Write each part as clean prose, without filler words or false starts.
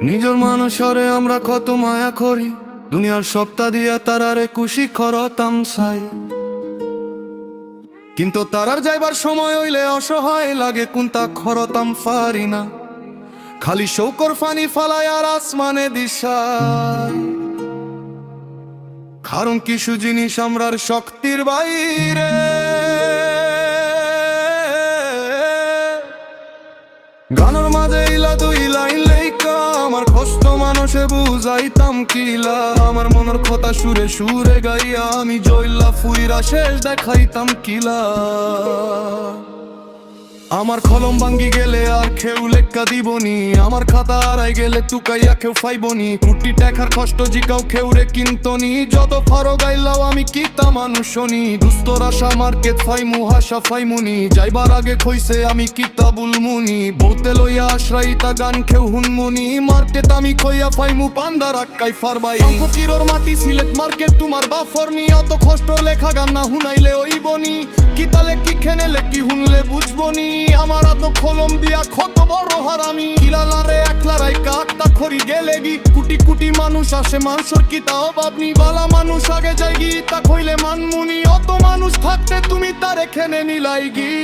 নিজের মানুষরে আমরা কত মায়া করি, দুনিয়ার সপ্তাহ দিয়া তারারে খুশি করতাম চাই, কিন্তু তারার যাইবার সময় হইলে অসহায় লাগে, কোনটা খরতাম পারি না। খালি শৌকর ফানি ফালায় আর আসমানে দিশায়, কারণ কিছু জিনিস আমরার শক্তির বাইরে। গানের মাঝে ইলা দুই লাইন লেখা আমার কষ্ট মানুষে বুঝাইতাম কিলা, আমার মনের কথা সুরে সুরে গাইয়া আমি জয়লা ফুইরা শেষ দেখাইতাম কিলা। আমার কলম ভাঙ্গি গেলে আর কেউ লেখা দিবনি, আমার খাতা হারাই গেলে তুকাইয়া কেউ ফাইবনি, কোটি টাকার কষ্ট জিকাও কেউ রে কিন্তনি, যত ফারো গাইলাও আমি কিতা মানুষ শুনি। দুস্তর আশা মার্কেট ফাইমু হাসা ফাইমুনি, যাইবার আগে কইছে আমি কিতা বুলমুনি, বলতে লইয়া আশ্রাইতা গান কেউ হুনমুনি, মার্কেট আমি কইয়া ফাইমু পান্ডা রাক্কাই ফারবাই। ফকিরর মাটি সিলেট মার্কেট তোমার বাফরনি, অত কষ্ট লেখা গান না হুনাইলে ওইবনি, কিতা লেখি খেনে লেখি হুনলে বুঝবনি। আমার তো কলম দিয়া কত বড় হারামি, কিলালারে একলা রাইকা আটটা খড়ি গেলে গি, কোটি কোটি মানুষ আসে মানুষের কিতা অভাবনি, বালা মানুষ আগে যাই গি তা কইলে মানমুনি, অত মানুষ থাকতে তুমি তার এখানে নিলাই গি।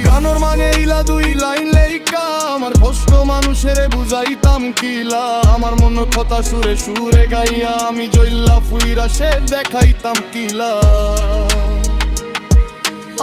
গানোর মানে ইলা দুই লাইন লেখা আমার কষ্ট মানুষের বুঝাইতাম কিলা, আমার মন কথা সুরে সুরে গাইয়া আমি জয়লা ফুইরা সে দেখাইতাম কিলা।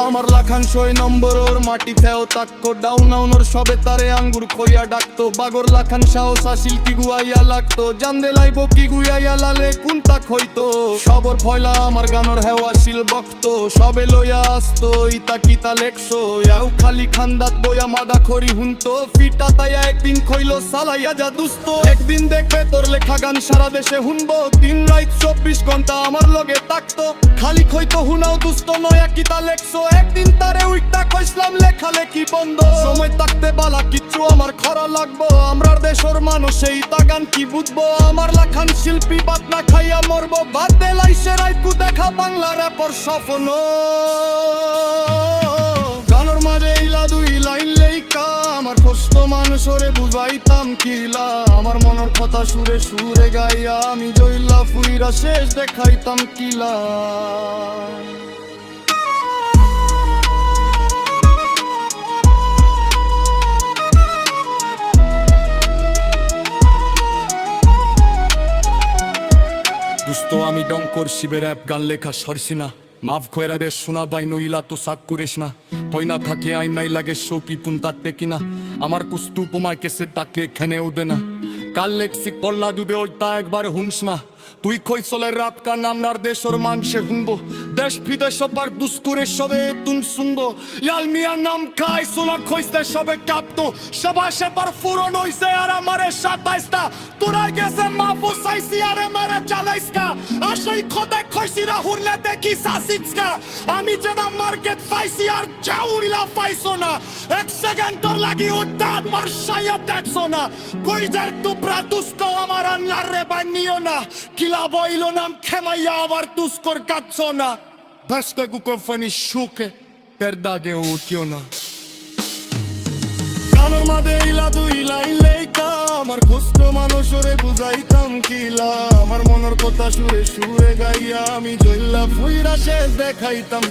আমার লাখান 6 নম্বরের মাটি ফেও তাক্কো, ডাউনাউনর সবে তারে আঙ্গুর খইয়া ডাকতো, বাগর লাখান সাহস আসিল কি গুয়াইয়া লাগতো, জানদে লাইব কি গুয়াইয়া লালে কোনটা খইতো, সবর ফয়লা আমার গানর হেও আসিল বক্ত, সবে লইয়া আসতো ইতা কিতা লেখছো, ইয়াও খালি খান্দাত বইয়া মাদা খড়ি হুনতো, ফিটা তাইয়া একদিন খইলো সালাইয়া যা দুস্ত, একদিন দেখবে তোর লেখা গান সারা দেশে হুনবো, দিন রাত 24 ঘন্টা আমার লগে তাকতো, খালি খইতো হুনাও দুস্ত নয়া কিতা লেখছো, একদিন তারে উইকটা কইসলাম লেখা লেখি বন্ধ, সময় থাকতে বালা কিচ্ছু আমার খরা লাগবো, আমরার দেশের মানুষ এই তাগান কি বুঝবো, আমার লাখান শিল্পী বাদ না খাইয়া মরবো, বাদ দেলাইছে রাইকু দেখা বাংলা র্যাপর স্বপ্ন। গানোর মাঝে ইলা দুই লাইন লেখা আমার কষ্ট মানুষরে বুঝাইতাম কিলা, আমার মনের কথা সুরে সুরে গাইয়া আমি জয়লা ফুইরা শেষ দেখাইতাম কিলা। দোস্ত আমি ডঙ্কর শিবের অ্যাপ গান লেখা সরছি না, মাফ কইরা দে শোনা বাই নইলা তো সাক করিস না, তুই না থাকে আই নাই লাগে শোকি পুনতাতে কিনা, আমার কুস্তু পুমায় কেসে তাকে এখানে উদে না, কাল লেখছি কল্লা দুবে ওইটা একবার হুনস না, তুই কইসলের রাত কান আমনার দেশের মানুষে হুনবো, দেশ বিদেশ সবার দুস্কুরে সবে তুন শুনবো, ইয়াল মিয়ার নাম খাই সোনা খইসতে সবে কাঁপতো, সবার সেবার ফুরন হইছে আর আমারে 27টা, তোরা গেছে মাহফুজ চাইছি আরে মারে চালাইসকা, আশাই খোদাই খইছিরা হুনলে দেখি সাসিচকা, আমি যেটা মার্কেট পাইছি আর চাউরিলা পাইছো না, এক সেকেন্ডর লাগি উদ্দাত মারসাইয়া দেখছো না, কইদের টুপরা দুস্ত আমার আল্লাহর রে বানিও না, কিলা বইলো নাম খেমাইয়া আবার তুস্কর কাটছো না, Basta cu cofani șuche, per dage uchiona না। গানোর মাঝে ইলা দুই লাইন লেখা আমার কষ্ট মানুষরে বুঝাইতাম কিলা, আমার মনের কথা সুরে সুরে গাইয়া আমি জয়লা ফুইরা শেষ দেখাইতাম।